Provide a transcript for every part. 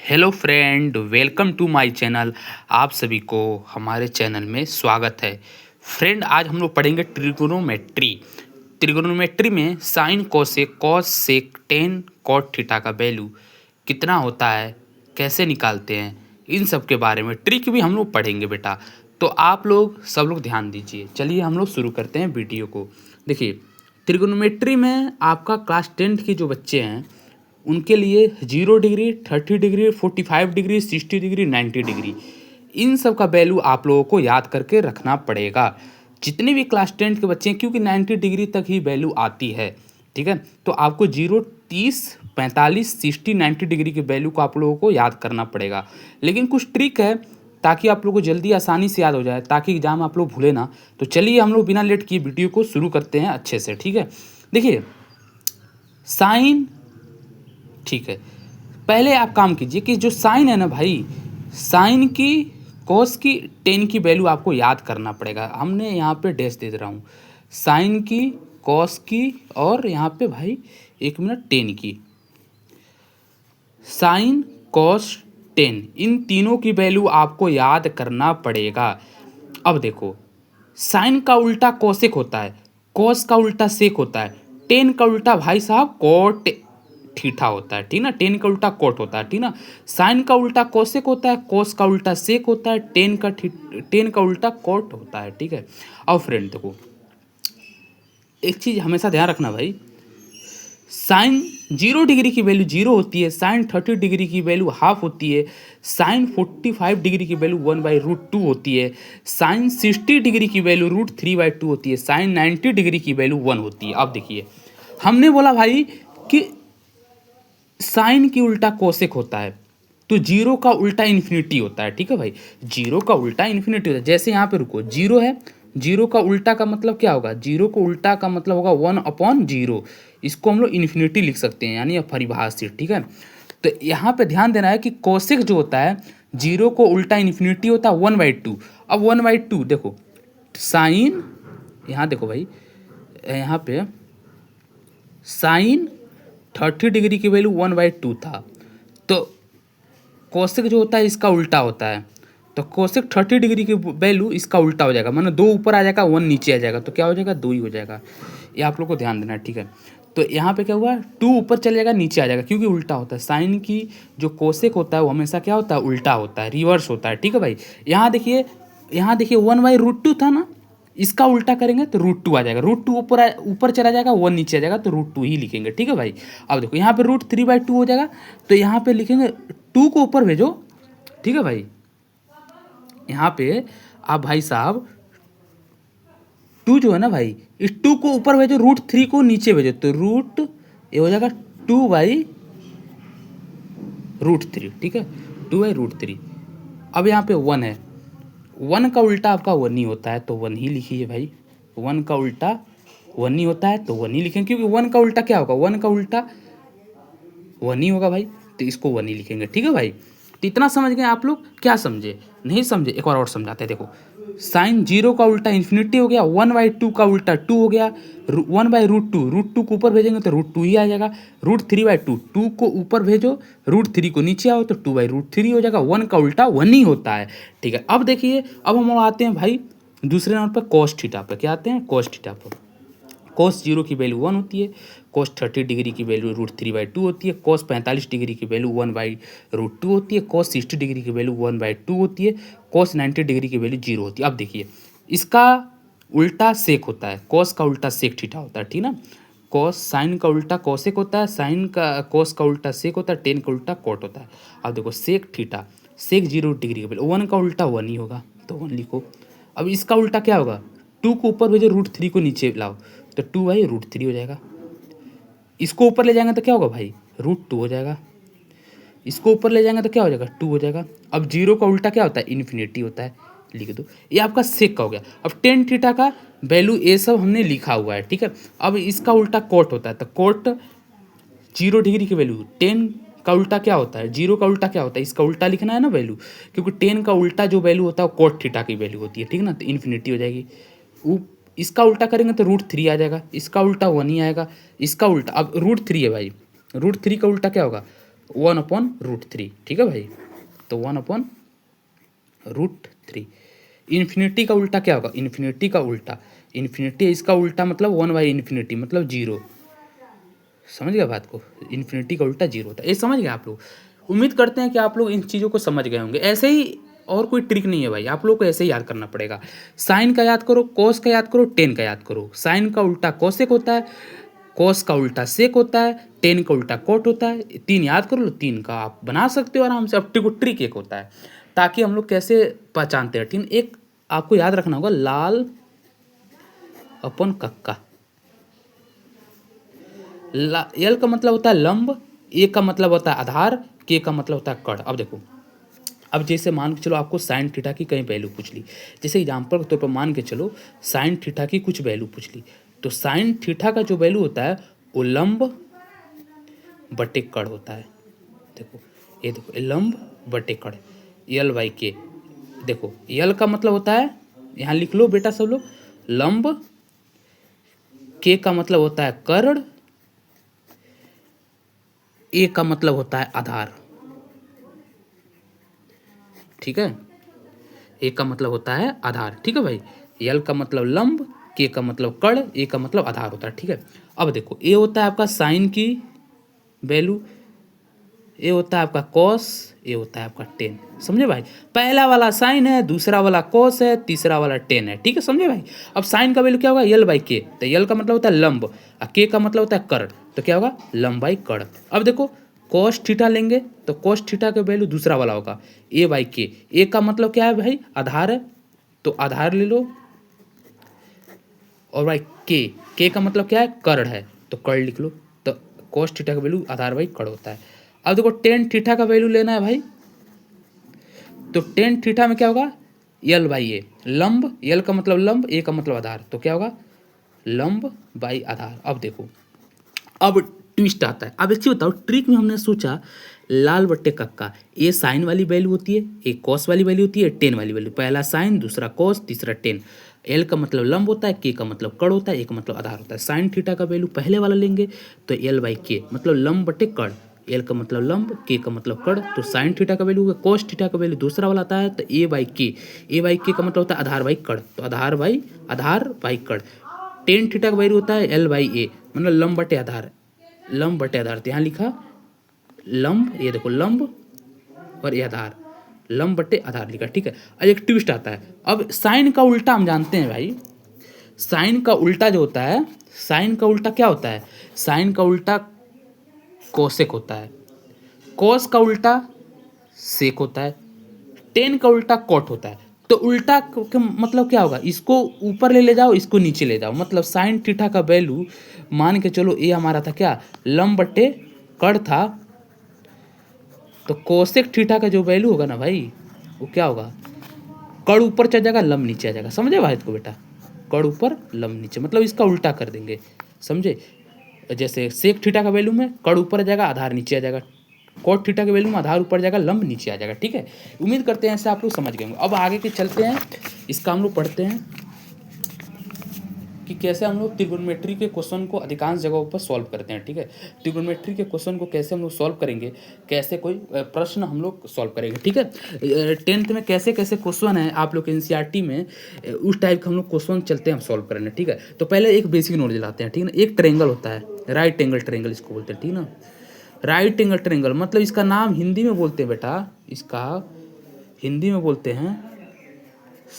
Hello friend, welcome to my channel. आप सभी को हमारे चैनल में स्वागत है। फ्रेंड, आज हम लोग पढ़ेंगे ट्रिगोनोमेट्री। ट्रिगोनोमेट्री में sine cosec cos sec tan cot theta का वैल्यू कितना होता है, कैसे निकालते हैं, इन सब के बारे में ट्रिक भी हम लोग पढ़ेंगे बेटा। तो आप लोग सब लोग ध्यान दीजिए। चलिए हम लोग शुरू करते हैं वीडियो को। देखिए, ट्रिगोनोमेट्री में आपका क्लास 10th के जो बच्चे हैं उनके लिए 0 degree, 30 degree, 45 degree, 60 degree, 90 degree, इन सब का वैल्यू आप लोगों को याद करके रखना पड़ेगा। जितने भी क्लास 10th के बच्चे हैं, क्योंकि 90 डिग्री तक ही वैल्यू आती है, ठीक है। तो आपको 0, 30, 45, 60, 90 डिग्री के वैल्यू को आप लोगों को याद करना पड़ेगा। लेकिन कुछ ट्रिक है ताकि आप लोगों को जल्दी आसानी से याद हो जाए, ताकि एग्जाम आप लोग भूले ना। तो चलिए हम लोग बिना लेट किए वीडियो को शुरू करते हैं अच्छे से, ठीक है। देखिए, साइन, ठीक है, पहले आप काम कीजिए कि जो साइन है ना भाई, साइन की, कॉस की, टेन की वैल्यू आपको याद करना पड़ेगा। हमने यहाँ पे डैश दे रहा हूँ, साइन की, कॉस की, और यहाँ पे भाई एक मिनट, टेन की। साइन, कॉस, टेन, इन तीनों की वैल्यू आपको याद करना पड़ेगा। अब देखो, साइन का उल्टा कॉसेक होता है, कॉस का उल्टा सेक होता है, टेन का उल्टा भाई साहब कॉट थीटा होता है, ठीक ना। टेन का उल्टा कॉट होता है, ठीक ना। साइन का उल्टा कोसेक होता है, कोस का उल्टा सेक होता है, टेन का उल्टा कॉट होता है, ठीक है। अब फ्रेंड देखो, एक चीज हमेशा ध्यान रखना भाई, साइन 0 डिग्री की वैल्यू 0 होती है, साइन 30 डिग्री की वैल्यू हाफ होती है, साइन 45 डिग्री की वैल्यू 1/√2 होती है, साइन 60 डिग्री की वैल्यू √3/2 होती है, साइन 90 डिग्री की वैल्यू 1 होती है। अब देखिए, हमने बोला भाई कि साइन की उल्टा कोसेक होता है, तो जीरो का उल्टा इन्फिनिटी होता है, ठीक है भाई। जीरो का उल्टा इन्फिनिटी होता है। जैसे यहाँ पे रुको, जीरो है, जीरो का उल्टा का मतलब क्या होगा, जीरो को उल्टा का मतलब होगा 1/0। इसको हम लोग इन्फिनिटी लिख सकते हैं, यानी परिभाषित, ठीक है। तो यहाँ पे ध्यान देना है कि कोसेक जो होता है, जीरो को उल्टा इन्फिनिटी होता है 1/2। अब 1/2 देखो, साइन, यहाँ देखो भाई, यहाँ पे साइन 30 डिग्री की वैल्यू 1/2 था, तो कोसेक जो होता है इसका उल्टा होता है, तो कोसेक 30 डिग्री की वैल्यू इसका उल्टा हो जाएगा, मानो 2 ऊपर आ जाएगा, 1 नीचे आ जाएगा, तो क्या हो जाएगा, 2 ही हो जाएगा। ये आप लोग को ध्यान देना है, ठीक है। तो यहाँ पे क्या हुआ, 2 ऊपर चले जाएगा, नीचे आ जाएगा, क्योंकि उल्टा होता है। साइन की जो कोसेक होता है वो हमेशा क्या होता है, उल्टा होता है, रिवर्स होता है, ठीक है भाई। यहाँ देखिए, 1/√2 था ना, इसका उल्टा करेंगे तो √2 आ जाएगा, √2 ऊपर चला जाएगा, 1 नीचे आ जाएगा, तो √2 ही लिखेंगे, ठीक है भाई। अब देखो, यहाँ पे √3/2 हो जाएगा, तो यहाँ पे लिखेंगे 2 को ऊपर भेजो, ठीक है भाई। यहाँ पे आप भाई साहब 2 जो है ना भाई, इस 2 को ऊपर भेजो, √3 को नीचे भेजो, तो ये हो जाएगा 2/√3, ठीक है, 2/√3। अब यहाँ पे 1 है, 1 का उल्टा आपका 1 ही होता है, तो 1 ही लिखिए भाई। 1 का उल्टा 1 ही होता है, तो 1 ही लिखेंगे, क्योंकि 1 का उल्टा क्या होगा, 1 का उल्टा 1 ही होगा भाई, तो इसको 1 ही लिखेंगे, ठीक है भाई। तो इतना समझ गए आप लोग, क्या समझे, नहीं समझे, एक बार और समझाते हैं। देखो, साइन 0 का उल्टा इन्फिनिटी हो गया, 1/2 का उल्टा 2 हो गया, 1/√2, √2 को ऊपर भेजेंगे तो √2 ही आ जाएगा, √3/2, 2 को ऊपर भेजो, √3 को नीचे आओ, तो 2/√3 हो जाएगा। 1 का उल्टा 1 ही होता है, ठीक है। अब देखिए, अब हम आते हैं भाई दूसरे नंबर पर कॉस थीटा पर। क्या आते हैं, कॉस थीटा पर। कॉस 0 की वैल्यू 1 होती है, कॉस 30 डिग्री की वैल्यू √3/2 होती है, कॉस 45 डिग्री की वैल्यू 1/√2 होती है, कॉस 60 डिग्री की वैल्यू 1/2 होती है, कॉस 90 डिग्री की वैल्यू 0 होती है। अब देखिए, इसका उल्टा सेक होता है, कॉस का उल्टा सेक थीटा होता है, ठीक ना। कॉस, साइन का उल्टा कॉसेक होता है, साइन का कॉस का उल्टा सेक होता है, टेन का उल्टा कॉट होता है। अब देखो, सेक थीटा, सेक 0 डिग्री की वैल्यू 1 का उल्टा 1 ही होगा, तो 1 लिखो। अब इसका उल्टा क्या होगा, 2 को ऊपर भेजो, √3 को नीचे लाओ, तो 2/√3 हो जाएगा। इसको ऊपर ले जाएंगे तो क्या होगा भाई, √2 हो जाएगा। इसको ऊपर ले जाएंगे तो क्या हो जाएगा, 2 हो जाएगा। अब 0 का उल्टा क्या होता है, इन्फिनिटी होता है, लिख दो। ये आपका सेक का हो गया। अब टेन थीटा का वैल्यू ये सब हमने लिखा हुआ है, ठीक है। अब इसका उल्टा कोट होता है, तो कोट 0 डिग्री की वैल्यू, 10 का उल्टा क्या होता है, 0 का उल्टा क्या होता है, इसका उल्टा लिखना है ना वैल्यू, क्योंकि 10 का उल्टा जो वैल्यू होता है वो कोट थीटा की वैल्यू होती है, ठीक ना, तो इन्फिनिटी हो जाएगी। इसका उल्टा करेंगे तो √3 आ जाएगा, इसका उल्टा 1 ही आएगा, इसका उल्टा, अब √3 है भाई, √3 का उल्टा क्या होगा, 1/√3, ठीक है भाई। तो 1/√3। इन्फिनिटी का उल्टा क्या होगा? इन्फिनिटी का उल्टा, इन्फिनिटी इसका उल्टा मतलब 1/∞ मतलब जीरो। समझ गए बात को? इन्फिनिटी का उल्टा जीरो होता है। ये समझ गए आप लोग? उम्मीद करते हैं कि आप लोग इन चीज़ों को समझ गए होंगे। ऐसे ही और कोई ट्रिक नहीं है भाई, आप लोग को ऐसे ही याद करना पड़ेगा। साइन का याद करो, कोस का याद करो, टेन का याद करो। साइन का उल्टा कोसेक होता है, कोस का उल्टा सेक होता है, टेन का उल्टा कोट होता है। तीन याद कर लो, तीन का आप बना सकते हो आराम से। अब ट्रिक एक होता है, ताकि हम लोग कैसे पहचानते हैं। ठीक, एक आपको याद रखना होगा, लाल अपन कक्का। यल का मतलब होता है लंब, ए का मतलब होता है आधार, के का मतलब होता है कड़। अब देखो, अब जैसे मान के चलो आपको साइन थीटा की कई वैल्यू पूछ ली, जैसे एग्जाम्पल के तौर पर मान के चलो साइन थीटा की कुछ वैल्यू पूछ ली, तो साइन थीटा का जो वैल्यू होता है वो लंब बटे कड़ होता है। देखो ये देखो, लंब बटे कड़, यल बाई के। देखो यल का मतलब होता है, यहाँ लिख लो बेटा सब लोग, लंब, के का मतलब होता है कर्ण, ए का मतलब होता है आधार। ठीक है, ए का मतलब होता है आधार। ठीक है भाई, यल का मतलब लंब, के का मतलब कर्ण, ए का मतलब आधार होता है। ठीक है, अब देखो ए होता है आपका साइन की वैल्यू, ए होता है आपका कॉस, ए होता है आपका टेन। समझे भाई? पहला वाला साइन है, दूसरा वाला कॉस है, तीसरा वाला टेन है। ठीक है, समझे भाई? अब साइन का वैल्यू क्या होगा? यल बाई के। तो यल का मतलब होता है लंब और के का मतलब होता है कर्ण, तो क्या होगा? लंब बाई कर्ण। अब देखो कॉस थीटा लेंगे तो कॉस थीटा का वैल्यू दूसरा वाला होगा ए बाई के। ए का मतलब क्या है भाई? आधार है, तो आधार ले लो। और भाई के का मतलब क्या है? कर्ण है, तो कर्ण लिख लो। तो कॉस थीटा का वैल्यू आधार बाई कर्ण होता है। अब देखो टेन थीटा का वैल्यू लेना है भाई, तो टेन थीटा में क्या होगा? यल बाई ए। लंब, यल का मतलब लंब, ए का मतलब आधार, तो क्या होगा? लंब बाई आधार। अब देखो, अब ट्विस्ट आता है। अब अच्छी बताओ, ट्रिक में हमने सोचा लाल बट्टे कक्का, ए साइन वाली वैल्यू होती है, ए कॉस वाली वैल्यू होती है, टेन वाली वैल्यू। पहला साइन, दूसरा कॉस, तीसरा टेन। एल का मतलब लंब होता है, के का मतलब कड़ होता है, ए का मतलब आधार होता है। साइन थीटा का वैल्यू पहले वाला लेंगे तो एल बाई के, मतलब लंब बटे कड़। एल का मतलब लंब, के का मतलब कड़, तो साइन थीटा का वैल्यू होगा। कॉस थीटा का वैल्यू दूसरा वाला आता है, तो ए बाई के। ए बाई के का मतलब होता है आधार बाई कड़, तो आधार बाई कड़। टेन थीटा का वैल्यू होता है एल बाई ए, मतलब लंब बटे आधार, लंब बटे आधार। तो यहाँ लिखा लंब, ये देखो लंब और ये आधार, लंब बटे आधार लिखा। ठीक है, अब एक ट्विस्ट आता है। अब साइन का उल्टा हम जानते हैं भाई, साइन का उल्टा जो होता है, साइन का उल्टा क्या होता है? साइन का उल्टा कोसेक होता है, कोस का उल्टा सेक होता है, टेन का उल्टा कॉट होता है। तो उल्टा का मतलब क्या होगा? इसको ऊपर ले जाओ, इसको नीचे ले जाओ। मतलब साइन थीटा का वैल्यू मान के चलो ये हमारा था क्या? लंब बटे कड़ था, तो कोसेक थीटा का जो वैल्यू होगा ना भाई, वो क्या होगा? कड़ ऊपर चल जाएगा, लंब नीचे आ जाएगा। समझे भाई इसको बेटा? कड़ ऊपर लंब नीचे, मतलब इसका उल्टा कर देंगे। समझे? जैसे सेक थीटा का वैल्यू में कड़ ऊपर आ जाएगा, आधार नीचे आ जाएगा। कोट थीटा के वैल्यू में आधार ऊपर जाएगा, लंब नीचे आ जाएगा। ठीक है, उम्मीद करते हैं ऐसे आप लोग समझ गए होंगे। अब आगे के चलते हैं, इसका हम लोग पढ़ते हैं कि कैसे हम लोग ट्रिग्नोमेट्री के क्वेश्चन को अधिकांश जगहों पर सॉल्व करते हैं। ठीक है, ट्रिग्नोमेट्री के क्वेश्चन को कैसे हम लोग सॉल्व करेंगे, कैसे कोई प्रश्न हम लोग सॉल्व करेंगे। ठीक है, टेंथ में कैसे कैसे क्वेश्चन है आप लोग के एनसीईआरटी में, उस टाइप का हम लोग क्वेश्चन चलते हैं हम सॉल्व करने। ठीक है, तो पहले एक बेसिक नॉलेज लाते हैं। ठीक है ना, एक ट्रेंगल होता है, राइट एंगल ट्रेंगल इसको बोलते हैं। ठीक ना, राइट एंगल ट्रेंगल मतलब इसका नाम हिंदी में बोलते हैं बेटा, इसका हिंदी में बोलते हैं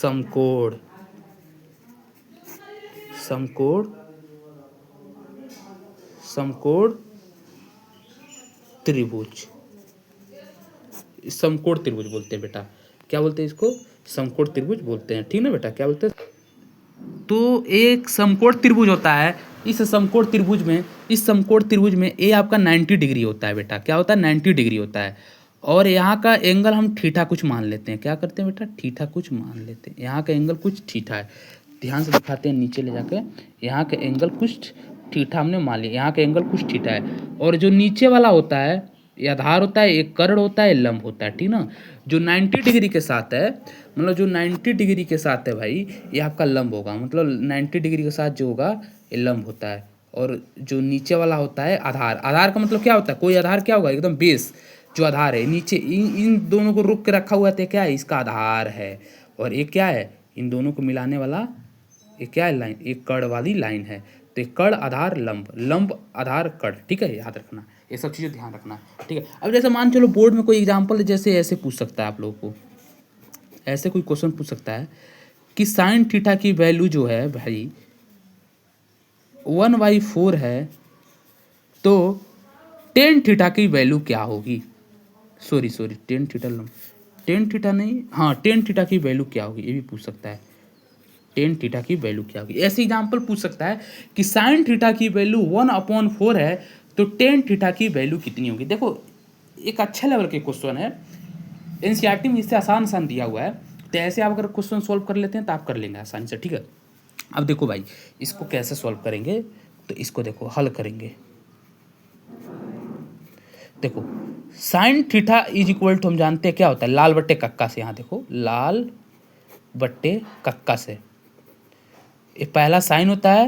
समकोण। समकोण, समकोण त्रिभुज, समकोण त्रिभुज बोलते हैं बेटा। क्या बोलते हैं इसको? समकोण त्रिभुज बोलते हैं। ठीक ना बेटा, क्या बोलते हैं? तो एक समकोण त्रिभुज होता है, इस समकोण त्रिभुज में, इस समकोण त्रिभुज में ए आपका 90 डिग्री होता है बेटा। क्या होता है? 90 डिग्री होता है। और यहाँ का एंगल हम थीटा कुछ मान लेते हैं। क्या करते हैं बेटा? थीटा कुछ मान लेते हैं। यहाँ का एंगल कुछ थीटा है, ध्यान से दिखाते हैं नीचे ले जाके। यहाँ का एंगल कुछ थीटा हमने मान लिया, यहाँ का एंगल कुछ थीटा है। और जो नीचे वाला होता है ये आधार होता है, एक कर्ण होता है, लंब होता है। ठीक ना, जो 90 डिग्री के साथ है, मतलब जो 90 डिग्री के साथ है भाई, ये आपका लंब होगा। मतलब 90 डिग्री के साथ जो होगा ये लंब होता है, और जो नीचे वाला होता है आधार। आधार का मतलब क्या होता है, कोई आधार क्या होगा, एकदम बेस जो आधार है नीचे इन दोनों को रोक के रखा हुआ है तो क्या है, इसका आधार है। और एक क्या है, इन दोनों को मिलाने वाला ये क्या है, लाइन, एक कड़ वाली लाइन है। तो एक कड़ आधार लंब, लंब आधार कड़, ठीक है, याद रखना, ये सब चीज़ें ध्यान रखना, ठीक है। अब जैसे मान चलो बोर्ड में कोई एग्जाम्पल जैसे ऐसे पूछ सकता है आप लोगों को, ऐसे कोई क्वेश्चन पूछ सकता है कि साइन थीटा की वैल्यू जो है भाई 1/4 है, तो टेन थीटा की वैल्यू क्या होगी। सॉरी टेन थीटा लंब, टेन थीटा नहीं, हाँ टेन थीटा की वैल्यू क्या होगी, ये भी पूछ सकता है। टेन थीटा की वैल्यू क्या होगी, ऐसे एग्जाम्पल पूछ सकता है कि साइन थीटा की वैल्यू 1/4 है, तो टेन थीटा की वैल्यू कितनी होगी। देखो एक अच्छे लेवल के क्वेश्चन है, एनसीईआरटी में इससे आसान आसान दिया हुआ है, तो ऐसे आप अगर क्वेश्चन सॉल्व कर लेते हैं तो आप कर लेंगे आसानी से, ठीक है। अब देखो भाई इसको कैसे सॉल्व करेंगे, तो इसको देखो हल करेंगे। देखो sine theta is equal to हम जानते हैं क्या होता है, लाल बट्टे कक्का से। यहाँ देखो लाल बट्टे कक्का से, ये पहला साइन होता है,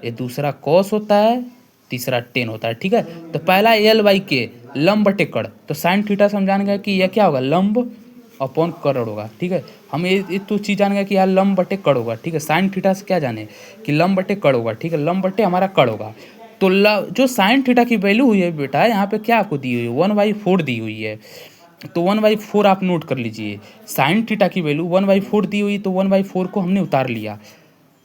ये दूसरा कॉस होता है, तीसरा टेन होता है, ठीक है। तो पहला L/K लंब बटे कड़, तो साइन थीटा से हम जान गए कि यह क्या होगा, लंब अपॉन कड़ होगा, ठीक है। हम ये तो चीज़ जान गए कि यार लंब बटे कड़ होगा, ठीक है। साइन थीटा से क्या जाने कि लंब बटे कड़ होगा, ठीक है, लंब बटे हमारा कड़ होगा। तो जो साइन थीटा की वैल्यू हुई है बेटा, यहाँ पे क्या आपको दी हुई है, 1/4 दी हुई है, तो 1/4 आप नोट कर लीजिए। साइन थीटा की वैल्यू 1/4 दी हुई, तो 1/4 को हमने उतार लिया,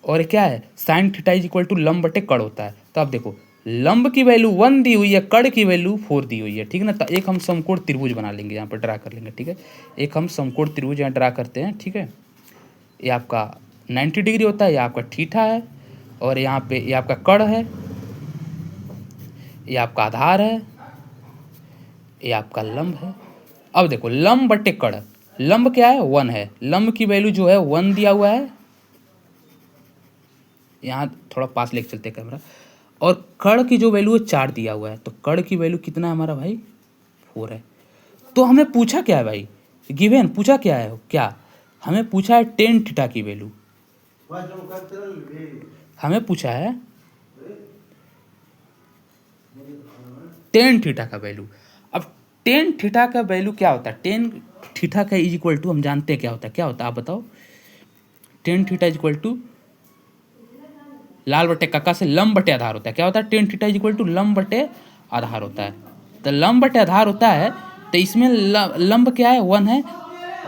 और क्या है, sine theta is equal to लंब बटे कड़ होता है। तो अब देखो लंब की वैल्यू 1 दी हुई है, कड़ की वैल्यू 4 दी हुई है, ठीक है ना। तो एक हम समकोण त्रिभुज बना लेंगे, यहाँ पर ड्रा कर लेंगे, ठीक है। एक हम समकोण त्रिभुज यहाँ ड्रा करते हैं, ठीक है। ये आपका 90 डिग्री होता है, ये आपका थीटा है, और यहाँ पे ये आपका कड़ है, ये आपका आधार है, ये आपका लंब है। अब देखो लंब बटे कड़, लंब क्या है 1 है, लंब की वैल्यू जो है 1 दिया हुआ है, यहाँ थोड़ा पास लेके चलते कैमरा, और कड़ की जो वैल्यू है 4 दिया हुआ है, तो कड़ की वैल्यू कितना है हमारा भाई 4 है। तो हमें पूछा क्या है भाई, गिवन पूछा क्या है, क्या हमें पूछा है टेन थीटा की वैल्यू, हमें पूछा है टेन थीटा का वैल्यू। अब टेन थीटा का वैल्यू क्या होता है, टेन थीटा का इज इक्वल टू हम जानते हैं क्या होता है, क्या होता है आप बताओ। Tan theta is equal to लाल बटे कक्का से लंब बटे आधार होता है, क्या होता है, tan theta is equal to लंब बटे आधार होता है। तो लंब बटे आधार होता है, तो इसमें लंब क्या है 1 है,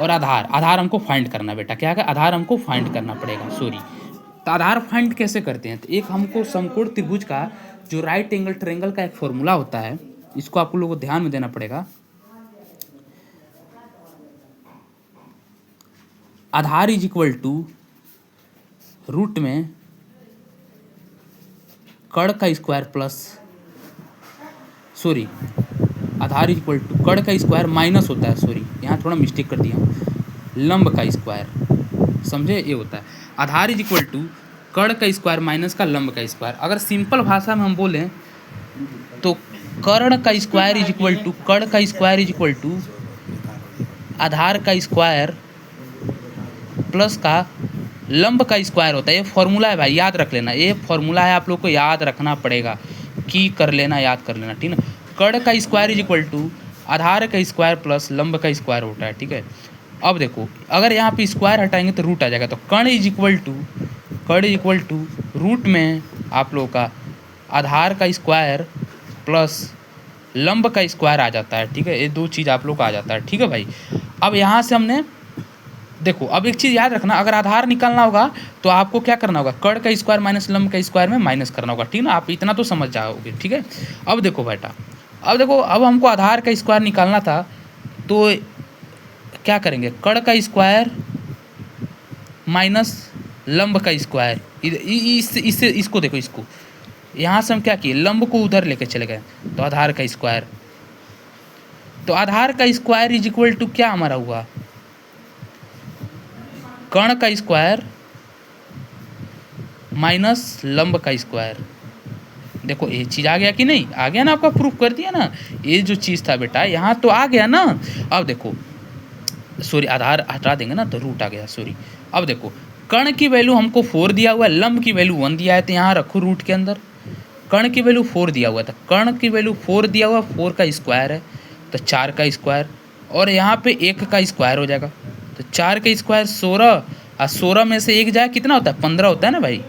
और आधार, आधार हमको फाइंड करना बेटा, क्या है, आधार हमको फाइंड करना पड़ेगा, सॉरी। तो आधार फाइंड कैसे करते हैं, तो एक हमको समकोण त्रिभुज का जो राइट एंगल ट्रायंगल का एक फॉर्मूला होता है, इसको आप लोगों को ध्यान में देना पड़ेगा। आधार इज इक्वल टू रूट में कड़ का स्क्वायर प्लस, सॉरी आधार इज इक्वल टू कड़ का स्क्वायर माइनस होता है, सॉरी यहाँ थोड़ा मिस्टेक कर दिया हूँ, लंब का स्क्वायर, समझे, ये होता है आधार इज इक्वल टू कड़ का स्क्वायर माइनस का लंब का स्क्वायर। अगर सिंपल भाषा में हम बोलें तो कर्ण का स्क्वायर इज इक्वल टू कड़ का स्क्वायर इज इक्वल टू आधार का स्क्वायर प्लस का लंब का स्क्वायर होता है। ये फॉर्मूला है भाई, याद रख लेना, ये फॉर्मूला है, आप लोग को याद रखना पड़ेगा, की कर लेना, याद कर लेना, ठीक है। कड़ का स्क्वायर इज इक्वल टू आधार का स्क्वायर प्लस लंब का स्क्वायर होता है, ठीक है। अब देखो अगर यहाँ पे स्क्वायर हटाएंगे तो रूट आ जाएगा, तो कर्ण इज इक्वल टू रूट में आप लोगों का आधार का स्क्वायर प्लस लंब का स्क्वायर आ जाता है, ठीक है। ये दो चीज़ आप लोग का आ जाता है, ठीक है भाई। अब यहाँ से हमने देखो, अब एक चीज़ याद रखना, अगर आधार निकालना होगा तो आपको क्या करना होगा, कड़ का स्क्वायर माइनस लंब का स्क्वायर में माइनस करना होगा, ठीक ना, आप इतना तो समझ जाओगे, ठीक है। अब देखो बेटा, अब देखो, अब हमको आधार का स्क्वायर निकालना था, तो क्या करेंगे, कड़ का स्क्वायर माइनस लंब का स्क्वायर, इससे इसको देखो, इसको यहाँ से हम क्या किए, लंब को उधर लेके चले गए, तो आधार का स्क्वायर, तो आधार का स्क्वायर इज इक्वल टू क्या हमारा हुआ, कर्ण का स्क्वायर माइनस लंब का स्क्वायर। देखो ये चीज़ आ गया कि नहीं, आ गया ना, आपका प्रूफ कर दिया ना, ये जो चीज़ था बेटा यहाँ तो आ गया ना। अब देखो, सॉरी आधार हटा देंगे ना तो रूट आ गया, सॉरी। अब देखो कर्ण की वैल्यू हमको 4 दिया हुआ है, लंब की वैल्यू 1 दिया है, तो यहाँ रखो रूट के अंदर, कर्ण की वैल्यू 4 दिया हुआ था, कर्ण की वैल्यू 4 दिया हुआ, 4 का स्क्वायर है तो 4 का स्क्वायर, और यहाँ पे 1 का स्क्वायर हो जाएगा, तो 4 का स्क्वायर 16, और 16 में से 1 जाए कितना होता है, 15 होता है ना भाई।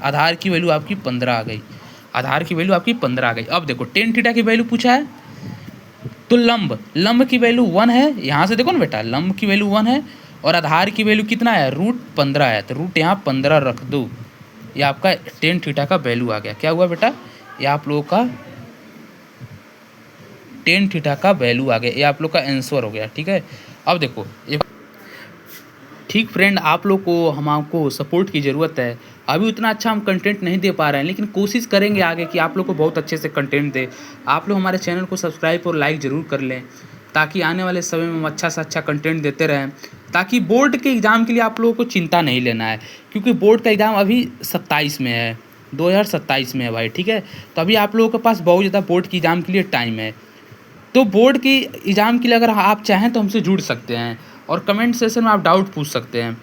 आधार की वैल्यू आपकी 15 आ गई, आधार की वैल्यू आपकी 15 आ गई। अब देखो टेन थीटा की वैल्यू पूछा है, तो लंब की वैल्यू 1 है, यहाँ से देखो ना बेटा, लंब की वैल्यू 1 है और आधार की वैल्यू कितना है, √15 है, तो रूट यहाँ 15 रख दो, ये आपका टेन थीटा का वैल्यू आ गया। क्या हुआ बेटा, ये आप लोगों का टेन थीटा का वैल्यू आ गया, ये आप लोग का आंसर हो गया। ठीक है, अब देखो ठीक फ्रेंड, आप लोग को हमको सपोर्ट की ज़रूरत है। अभी उतना अच्छा हम कंटेंट नहीं दे पा रहे हैं, लेकिन कोशिश करेंगे आगे कि आप लोग को बहुत अच्छे से कंटेंट दे। आप लोग हमारे चैनल को सब्सक्राइब और लाइक ज़रूर कर लें, ताकि आने वाले समय में हम अच्छा से अच्छा कंटेंट देते रहें, ताकि बोर्ड के एग्ज़ाम के लिए आप लोगों को चिंता नहीं लेना है, क्योंकि बोर्ड का एग्ज़ाम अभी 27 में है, 2027 में है भाई। ठीक है, तो अभी आप लोगों के पास बहुत ज़्यादा बोर्ड के एग्ज़ाम के लिए टाइम है। तो बोर्ड की एग्ज़ाम के लिए अगर आप चाहें तो हमसे जुड़ सकते हैं, और कमेंट सेशन में आप डाउट पूछ सकते हैं।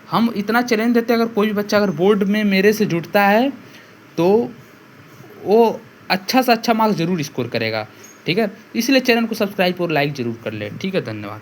हम इतना चैलेंज देते हैं, अगर कोई भी बच्चा अगर बोर्ड में मेरे से जुड़ता है तो वो अच्छा से अच्छा मार्क्स ज़रूर स्कोर करेगा। ठीक है, इसलिए चैनल को सब्सक्राइब और लाइक ज़रूर कर ले। ठीक है, धन्यवाद।